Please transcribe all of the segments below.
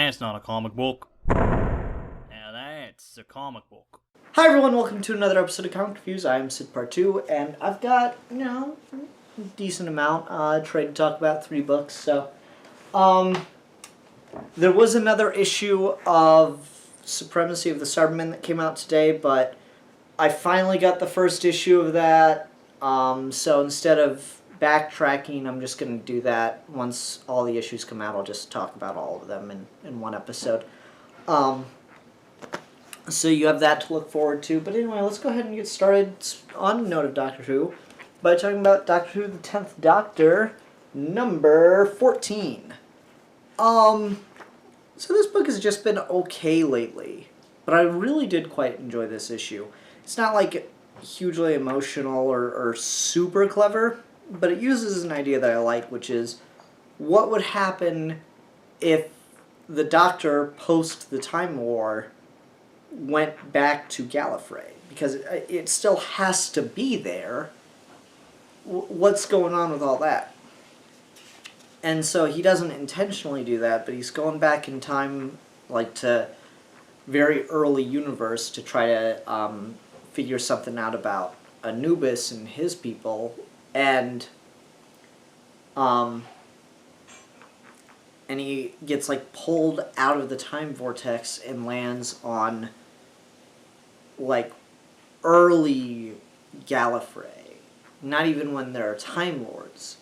That's not a comic book. Now that's a comic book. Hi everyone, welcome to another episode of Comic Reviews. I am Sid Part 2, and I've got, a decent amount. Tried to talk about 3 books, so... There was another issue of Supremacy of the Cybermen that came out today, but I finally got the first issue of that, so instead of backtracking, I'm just going to do that. Once all the issues come out, I'll just talk about all of them in one episode. So you have that to look forward to. But anyway, let's go ahead and get started on a note of Doctor Who by talking about Doctor Who, the 10th Doctor, number 14. So this book has just been okay lately, but I really did quite enjoy this issue. It's not like hugely emotional or super clever, but it uses an idea that I like, which is what would happen if the Doctor, post the Time War, went back to Gallifrey, because it still has to be there. What's going on with all that? And so he doesn't intentionally do that, but he's going back in time, like, to very early universe to try to figure something out about Anubis and his people, and he gets, like, pulled out of the time vortex and lands on, like, early Gallifrey. Not even when there are Time Lords.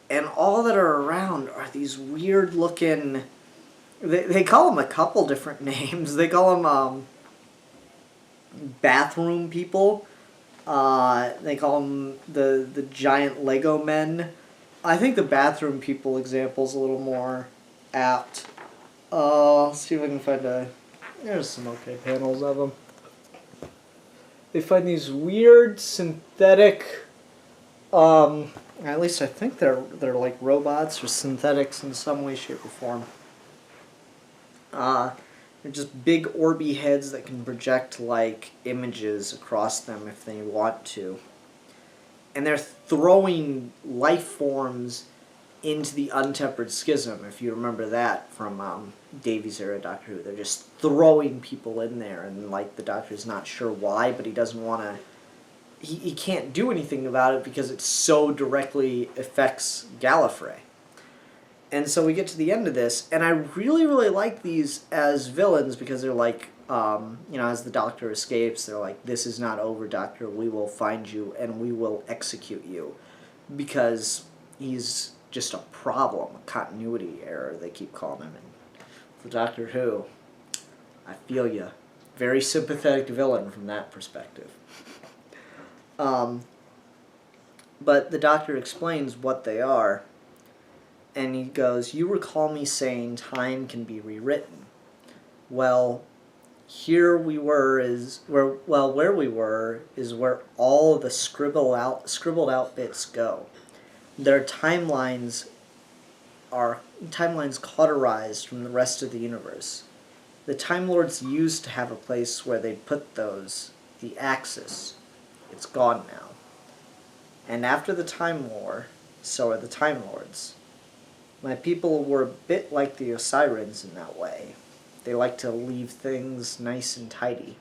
And all that are around are these weird-looking... They call them a couple different names. They call them bathroom people. They call them the giant Lego men. I think the bathroom people example's a little more apt. Let's see if I can find There's some okay panels of them. They find these weird synthetic... at least I think they're like robots or synthetics in some way, shape, or form. They're just big orby heads that can project, like, images across them if they want to. And they're throwing life forms into the Untempered Schism, if you remember that from Davies era Doctor Who. They're just throwing people in there, and, like, the Doctor's not sure why, but he doesn't want to... He can't do anything about it because it so directly affects Gallifrey. And so we get to the end of this, and I really, really like these as villains because they're like, as the Doctor escapes, they're like, this is not over, Doctor, we will find you and we will execute you. Because he's just a problem, a continuity error, they keep calling him. And for Doctor Who, I feel you. Very sympathetic villain from that perspective. But the Doctor explains what they are, and he goes, you recall me saying time can be rewritten. Well, where we were is where all of the scribbled out bits go. Their timelines cauterized from the rest of the universe. The Time Lords used to have a place where they put those, the Axis. It's gone now. And after the Time War, so are the Time Lords. My people were a bit like the Osirians in that way. They like to leave things nice and tidy.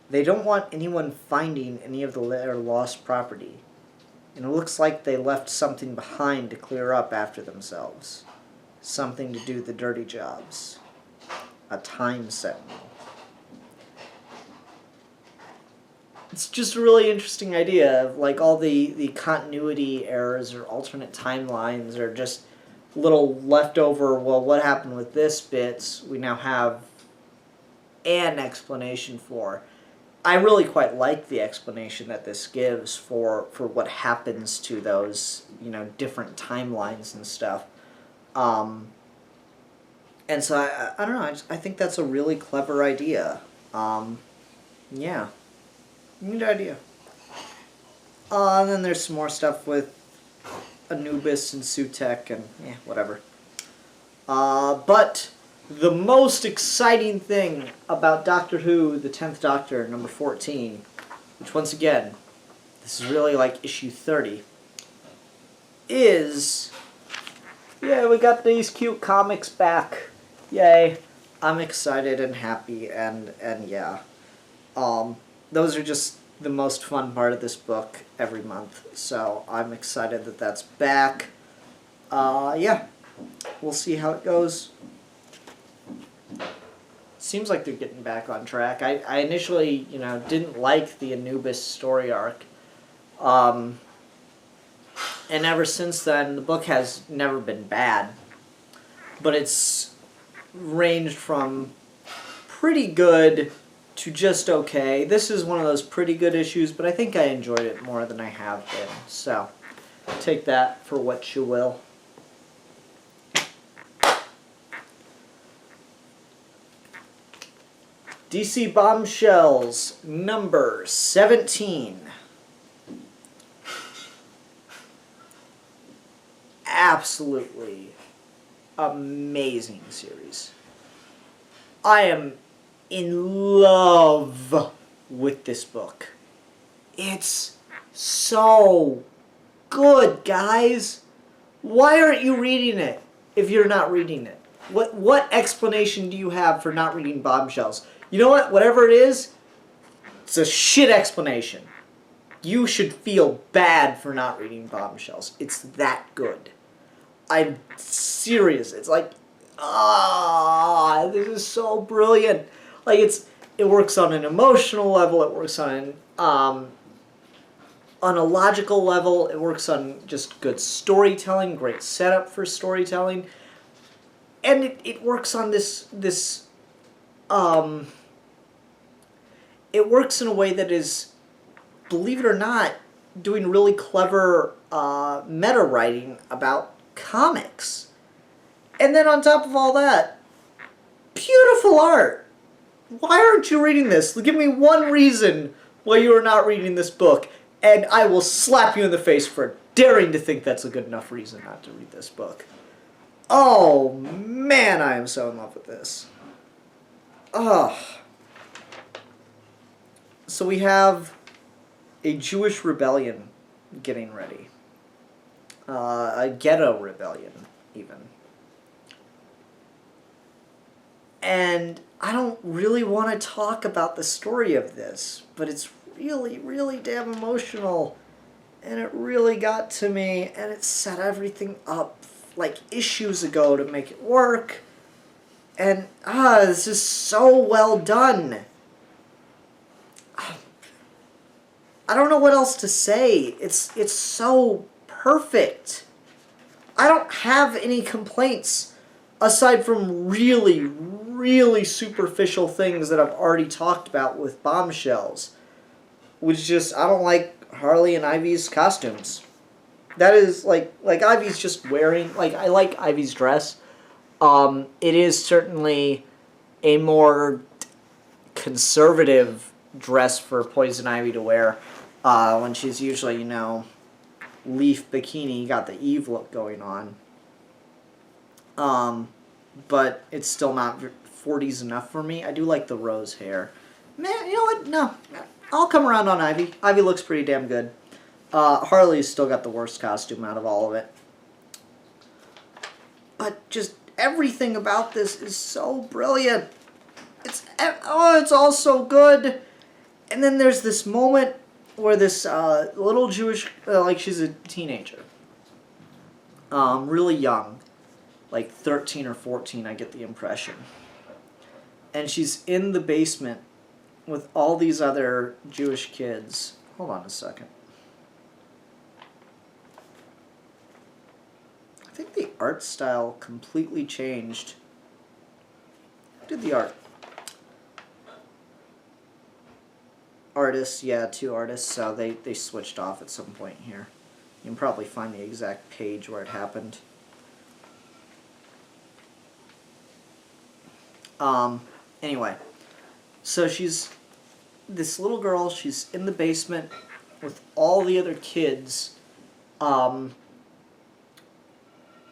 They don't want anyone finding any of their lost property. And it looks like they left something behind to clear up after themselves. Something to do the dirty jobs. A time sentinel. It's just a really interesting idea of, like, all the continuity errors or alternate timelines are just little leftover, well, what happened with this bits, we now have an explanation for. I really quite like the explanation that this gives for what happens to those, different timelines and stuff. And so, I don't know, I think that's a really clever idea. Yeah. Neat idea. And then there's some more stuff with Anubis and Sutek and whatever. But the most exciting thing about Doctor Who, the 10th Doctor, number 14, which once again, this is really like issue 30, is Yeah, we got these cute comics back. Yay. I'm excited and happy and yeah. Those are just the most fun part of this book every month. So I'm excited that that's back. Yeah. We'll see how it goes. Seems like they're getting back on track. I initially, didn't like the Anubis story arc. And ever since then, the book has never been bad. But it's ranged from pretty good to just okay. This is one of those pretty good issues, but I think I enjoyed it more than I have been. So, take that for what you will. DC Bombshells, number 17. Absolutely amazing series. I am in love with this book. It's so good, guys. Why aren't you reading it if you're not reading it? What explanation do you have for not reading Bombshells? You know what? Whatever it is, it's a shit explanation. You should feel bad for not reading Bombshells. It's that good. I'm serious. It's like, this is so brilliant. Like it works on an emotional level. It works on a logical level. It works on just good storytelling, great setup for storytelling, and it works on this. It works in a way that is, believe it or not, doing really clever meta writing about comics. And then on top of all that, beautiful art. Why aren't you reading this? Give me one reason why you are not reading this book, and I will slap you in the face for daring to think that's a good enough reason not to read this book. Oh man, I am so in love with this. Ugh. So we have a Jewish rebellion getting ready. A ghetto rebellion, even. And I don't really want to talk about the story of this, but it's really, really damn emotional. And it really got to me, and it set everything up like issues ago to make it work. And, this is so well done. I don't know what else to say. It's so perfect. I don't have any complaints aside from really, really superficial things that I've already talked about with Bombshells. Which just, I don't like Harley and Ivy's costumes. That is, like Ivy's just wearing, I like Ivy's dress. It is certainly a more conservative dress for Poison Ivy to wear. When she's usually, leaf bikini, got the Eve look going on. But it's still not 40s enough for me. I do like the rose hair. Man, you know what? No. I'll come around on Ivy. Ivy looks pretty damn good. Harley's still got the worst costume out of all of it. But just everything about this is so brilliant. It's all so good. And then there's this moment where this little Jewish, she's a teenager, really young, like 13 or 14, I get the impression. And she's in the basement with all these other Jewish kids. Hold on a second. I think the art style completely changed. Who did the art? Artists, yeah, 2 artists, so they switched off at some point here. You can probably find the exact page where it happened. Anyway, so she's this little girl, she's in the basement with all the other kids, with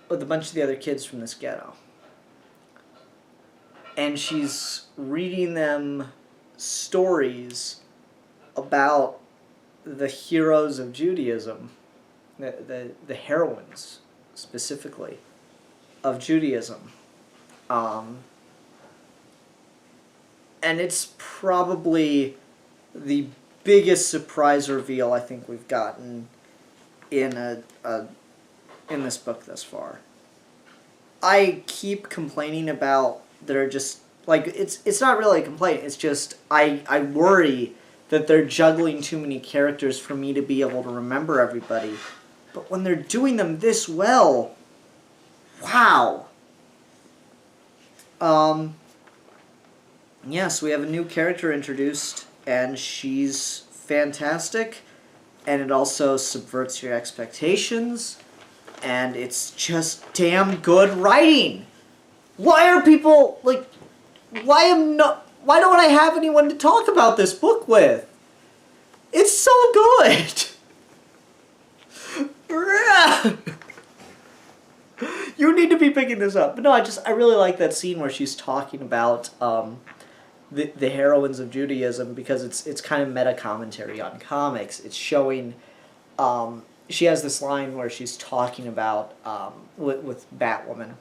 a bunch of the other kids from this ghetto. And she's reading them stories about the heroes of Judaism, the heroines specifically. of Judaism. And it's probably the biggest surprise reveal I think we've gotten in in this book thus far. I keep complaining about they're just like it's not really a complaint. It's just I worry that they're juggling too many characters for me to be able to remember everybody. But when they're doing them this well, wow. Yes, we have a new character introduced, and she's fantastic, and it also subverts your expectations, and it's just damn good writing. Why are people like? Why don't I have anyone to talk about this book with? It's so good. You need to be picking this up. But no, I really like that scene where she's talking about the heroines of Judaism, because it's kind of meta commentary on comics. It's showing she has this line where she's talking about with Batwoman.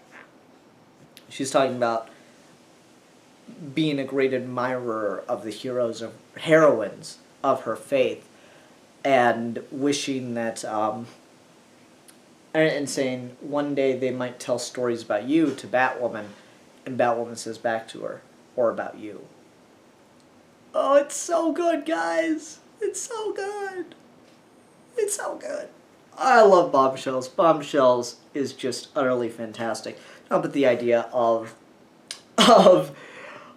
She's talking about being a great admirer of the heroines of her faith, and wishing that and saying one day they might tell stories about you to Batwoman, and Batwoman says back to her, or about you. Oh, it's so good, guys! It's so good! It's so good! I love Bombshells. Bombshells is just utterly fantastic. No, but the idea of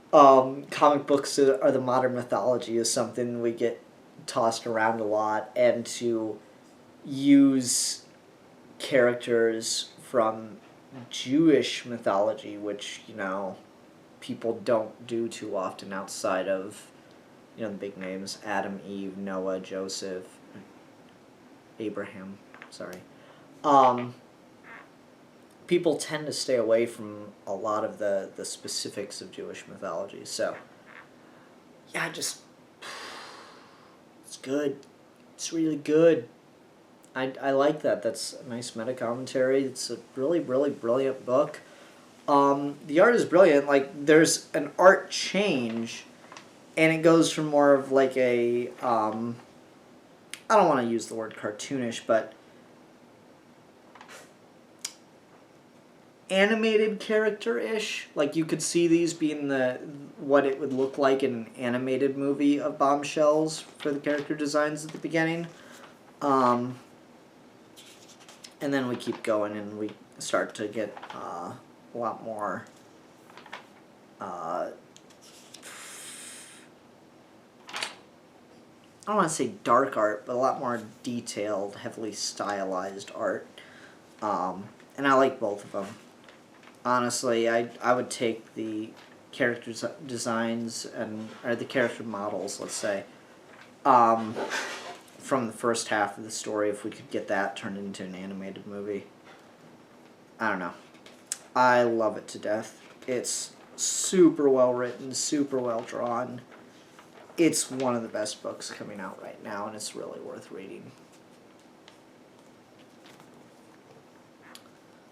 comic books are the modern mythology is something we get tossed around a lot, and to use characters from Jewish mythology, which, people don't do too often outside of, the big names, Adam, Eve, Noah, Joseph, Abraham, sorry. People tend to stay away from a lot of the specifics of Jewish mythology. So, yeah, it's good. It's really good. I like that. That's a nice meta-commentary. It's a really, really brilliant book. The art is brilliant. Like, there's an art change, and it goes from more of like a, I don't want to use the word cartoonish, but animated character-ish. Like, you could see these being what it would look like in an animated movie of Bombshells for the character designs at the beginning. And then we keep going, and we start to get a lot more I don't want to say dark art, but a lot more detailed, heavily stylized art. And I like both of them. Honestly, I would take the character designs or the character models, let's say, from the first half of the story, if we could get that turned into an animated movie. I don't know. I love it to death. It's super well written, super well drawn. It's one of the best books coming out right now, and it's really worth reading.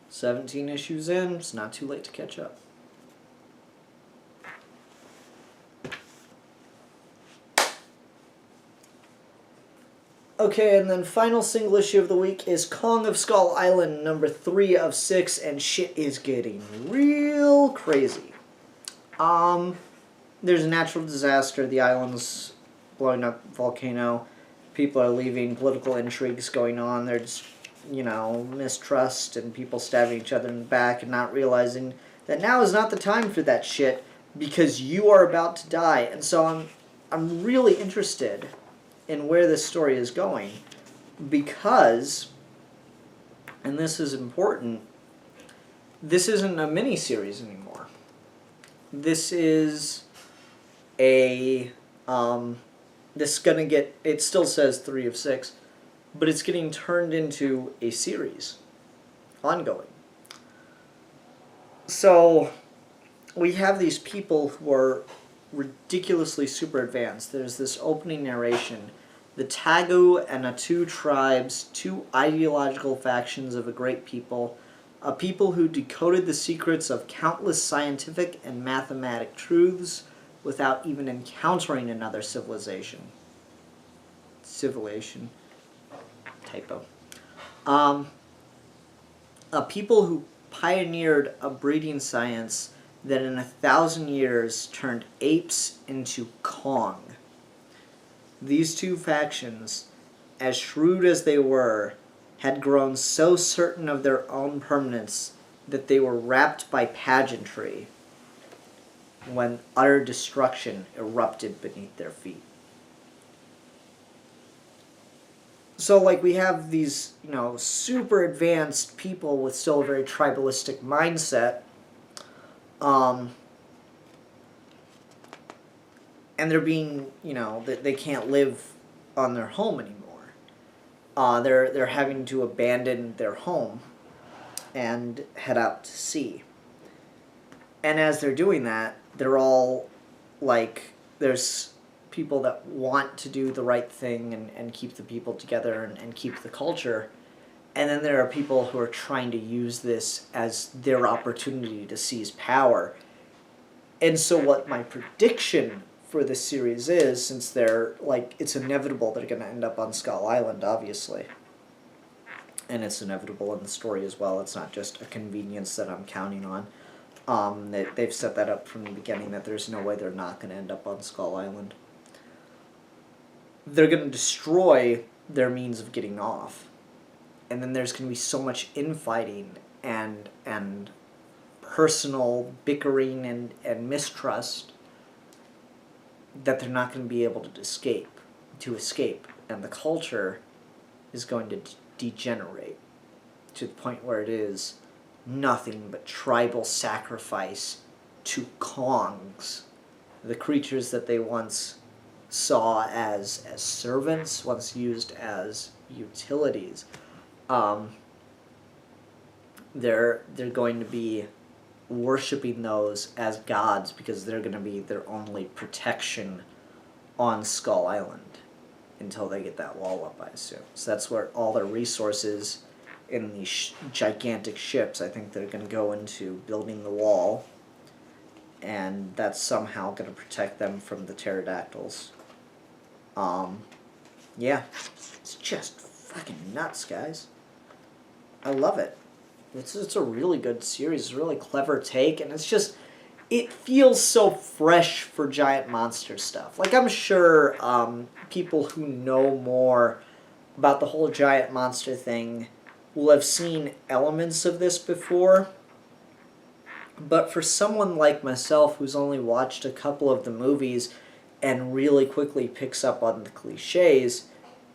17 issues in, it's not too late to catch up. Okay, and then final single issue of the week is Kong of Skull Island, number 3 of 6, and shit is getting real crazy. There's a natural disaster, the island's blowing up, volcano, people are leaving, political intrigues going on, there's, mistrust and people stabbing each other in the back and not realizing that now is not the time for that shit because you are about to die. And so I'm really interested in where this story is going, because, and this is important, this isn't a mini-series anymore. This is this is gonna get, it still says 3 of 6, but it's getting turned into a series, ongoing. So, we have these people who are ridiculously super advanced. There's this opening narration. The Tagu and Atu tribes, 2 ideological factions of a great people, A people who decoded the secrets of countless scientific and mathematic truths without even encountering another civilization. Civilization. Typo. A people who pioneered a breeding science that in 1,000 years turned apes into Kong. These two factions, as shrewd as they were, had grown so certain of their own permanence that they were wrapped by pageantry when utter destruction erupted beneath their feet. So, like, we have these, super advanced people with still a very tribalistic mindset, and they're being, they can't live on their home anymore. They're having to abandon their home and head out to sea. And as they're doing that, they're all, there's people that want to do the right thing and keep the people together and keep the culture. And then there are people who are trying to use this as their opportunity to seize power. And so what my prediction for this series is, since they're, it's inevitable they're going to end up on Skull Island, obviously. And it's inevitable in the story as well. It's not just a convenience that I'm counting on. They've set that up from the beginning that there's no way they're not going to end up on Skull Island. They're going to destroy their means of getting off. And then there's going to be so much infighting and personal bickering and mistrust that they're not going to be able to escape. And the culture is going to degenerate to the point where it is nothing but tribal sacrifice to Kongs, the creatures that they once saw as servants, once used as utilities. They're going to be worshiping those as gods because they're going to be their only protection on Skull Island until they get that wall up, I assume. So that's where all their resources in these gigantic ships, I think they're going to go into building the wall, and that's somehow going to protect them from the pterodactyls. Yeah, it's just fucking nuts, guys. I love it. It's a really good series. It's a really clever take, and it's just, it feels so fresh for giant monster stuff. I'm sure people who know more about the whole giant monster thing will have seen elements of this before, but for someone like myself who's only watched a couple of the movies and really quickly picks up on the cliches,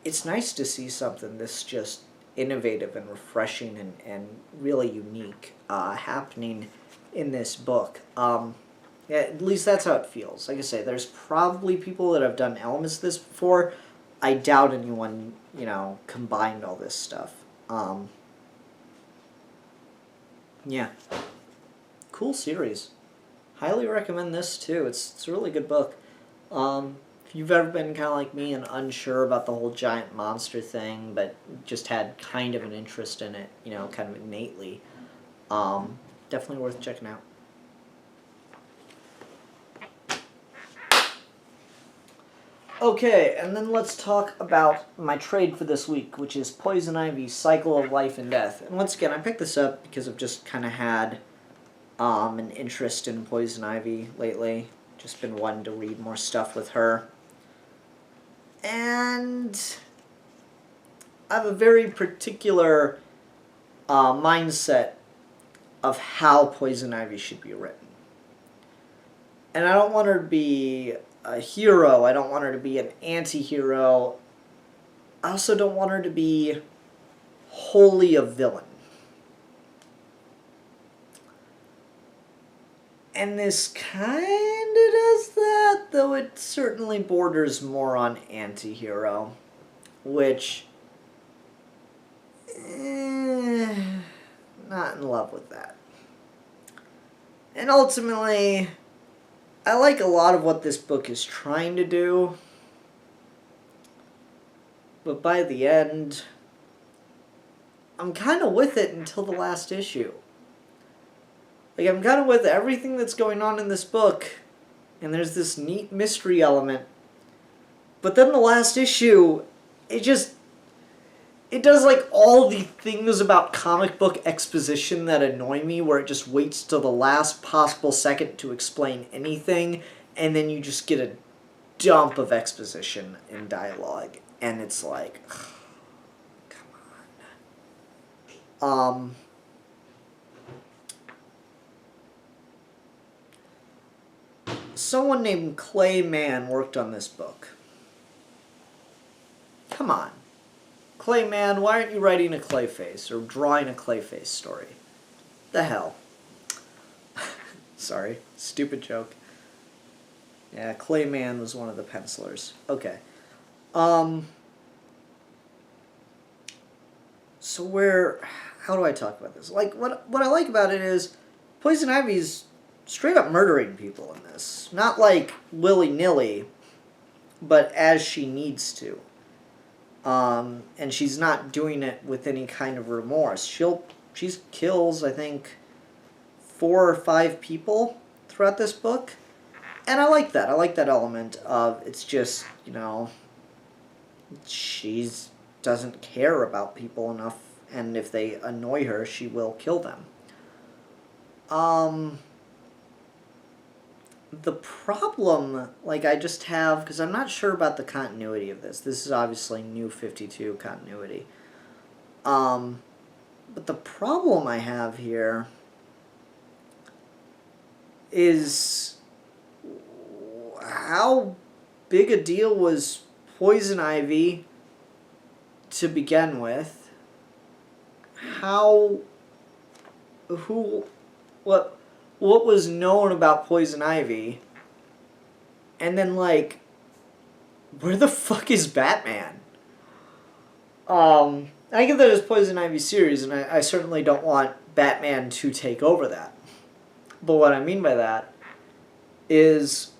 it's nice to see something this just innovative and refreshing and really unique happening in this book. Yeah, at least that's how it feels. Like I say, there's probably people that have done elements of this before. I doubt anyone, combined all this stuff. Yeah. Cool series. Highly recommend this too. It's a really good book. If you've ever been kind of like me and unsure about the whole giant monster thing, but just had kind of an interest in it, kind of innately, definitely worth checking out. Okay, and then let's talk about my trade for this week, which is Poison Ivy's Cycle of Life and Death. And once again, I picked this up because I've just kind of had an interest in Poison Ivy lately. Just been wanting to read more stuff with her. And I have a very particular mindset of how Poison Ivy should be written. And I don't want her to be a hero. I don't want her to be an anti-hero. I also don't want her to be wholly a villain. And this kind of does that, though it certainly borders more on anti-hero, which, not in love with that. And ultimately, I like a lot of what this book is trying to do, but by the end, I'm kind of with it until the last issue. Like, I'm kind of with everything that's going on in this book, and there's this neat mystery element. But then the last issue, it does like all the things about comic book exposition that annoy me, where it just waits till the last possible second to explain anything, and then you just get a dump of exposition in dialogue, and it's like, come on. Someone named Clay Mann worked on this book. Come on. Clay Mann, why aren't you writing a Clayface or drawing a Clayface story? The hell. Sorry, stupid joke. Yeah, Clay Mann was one of the pencilers. Okay. So how do I talk about this? Like, what I like about it is Poison Ivy's straight up murdering people in this. Not like willy-nilly, but as she needs to. And she's not doing it with any kind of remorse. She kills, I think, 4 or 5 people throughout this book. And I like that. I like that element of, it's just, she doesn't care about people enough, and if they annoy her, she will kill them. The problem, like, I just have, because I'm not sure about the continuity of this. This is obviously New 52 continuity. But the problem I have here is how big a deal was Poison Ivy to begin with? What was known about Poison Ivy? And then, like, where the fuck is Batman? I get that it's Poison Ivy series, and I certainly don't want Batman to take over that. But what I mean by that is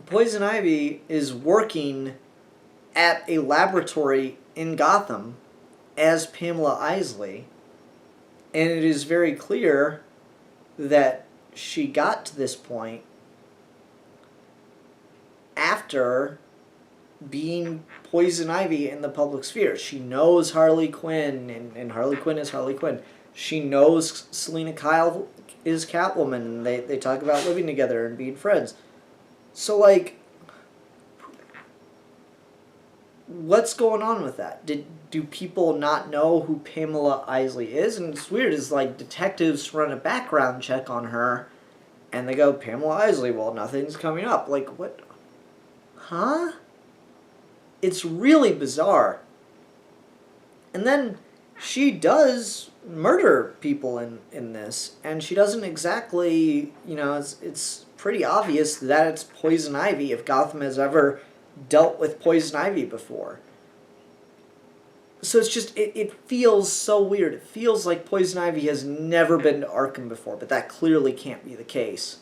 Poison Ivy is working at a laboratory in Gotham as Pamela Isley, and it is very clear that she got to this point after being Poison Ivy in the public sphere. She knows Harley Quinn, and Harley Quinn is Harley Quinn. She knows Selena Kyle is Catwoman, and they talk about living together and being friends. So, like, what's going on with that? Do people not know who Pamela Isley is? And it's weird, is like detectives run a background check on her, and they go, Pamela Isley, well, nothing's coming up. Like, what? Huh? It's really bizarre. And then she does murder people in this, and she doesn't exactly, it's pretty obvious that it's Poison Ivy if Gotham has ever dealt with Poison Ivy before. So it's just, it feels so weird. It feels like Poison Ivy has never been to Arkham before, but that clearly can't be the case.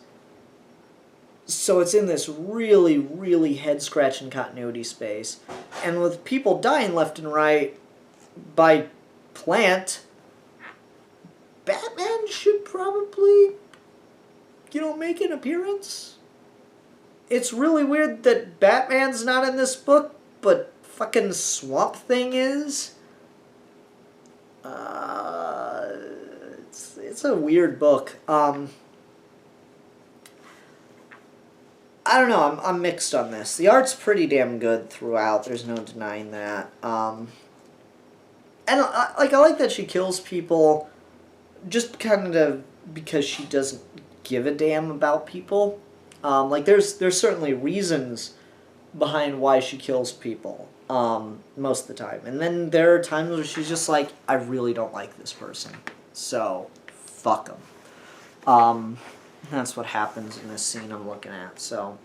So it's in this really, really head-scratching continuity space. And with people dying left and right by Plant, Batman should probably, make an appearance. It's really weird that Batman's not in this book, but fucking Swamp Thing is. It's a weird book. I don't know. I'm mixed on this. The art's pretty damn good throughout. There's no denying that. And I like that she kills people, just kind of because she doesn't give a damn about people. There's certainly reasons behind why she kills people, most of the time. And then there are times where she's just like, I really don't like this person, so fuck them. That's what happens in this scene I'm looking at. So,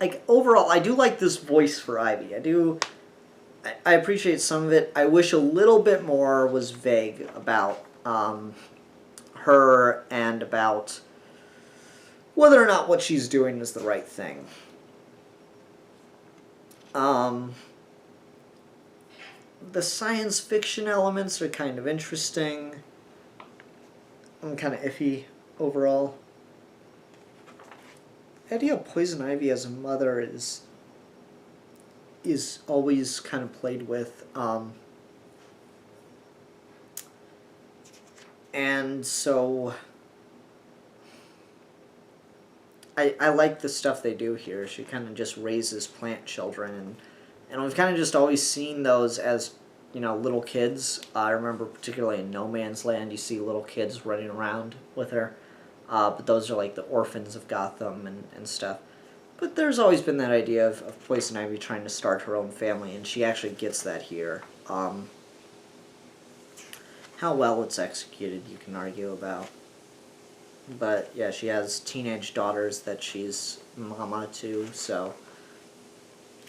like, overall, I do like this voice for Ivy. I appreciate some of it. I wish a little bit more was vague about her and about whether or not what she's doing is the right thing. The science fiction elements are kind of interesting. I'm kind of iffy overall. The idea of Poison Ivy as a mother is always kind of played with. And so I like the stuff they do here. She kind of just raises plant children, and we've kind of just always seen those as, little kids. I remember particularly in No Man's Land, you see little kids running around with her, but those are like the orphans of Gotham and stuff. But there's always been that idea of Poison Ivy trying to start her own family, and she actually gets that here. How well it's executed, you can argue about. But yeah, she has teenage daughters that she's mama to, so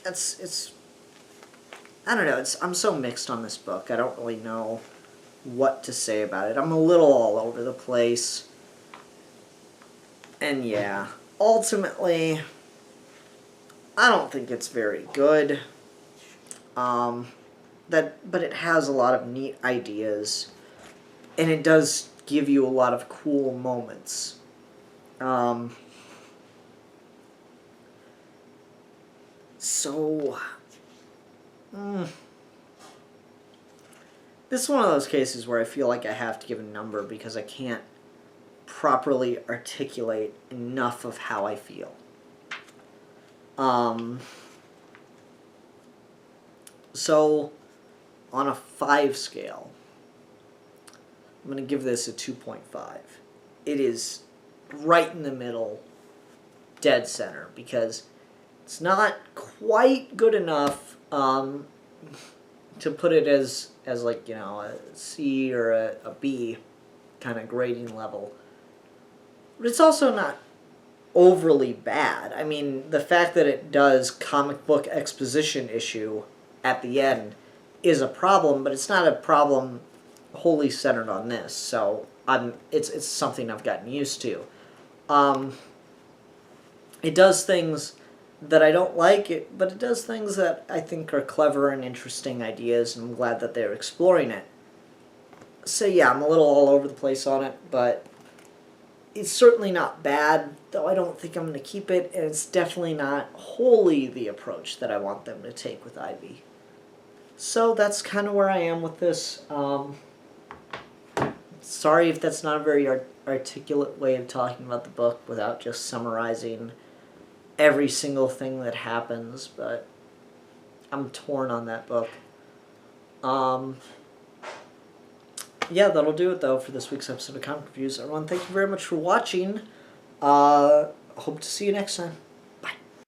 it's I don't know, I'm so mixed on this book. I don't really know what to say about it. I'm a little all over the place. And yeah, ultimately, I don't think it's very good. But it has a lot of neat ideas, and it does give you a lot of cool moments. This is one of those cases where I feel like I have to give a number because I can't properly articulate enough of how I feel. So, on a 5 scale, I'm going to give this a 2.5. It is right in the middle, dead center, because it's not quite good enough to put it as like, a C or a B kind of grading level. But it's also not overly bad. I mean, the fact that it does comic book exposition issue at the end is a problem, but it's not a problem wholly centered on this. So it's something I've gotten used to. It does things that I don't like, but it does things that I think are clever and interesting ideas, and I'm glad that they're exploring it. So yeah, I'm a little all over the place on it, but it's certainly not bad, though I don't think I'm going to keep it, and it's definitely not wholly the approach that I want them to take with Ivy. So that's kind of where I am with this. Sorry if that's not a very articulate way of talking about the book without just summarizing every single thing that happens, but I'm torn on that book. Yeah, that'll do it, though, for this week's episode of Comic Reviews. Everyone, thank you very much for watching. Hope to see you next time.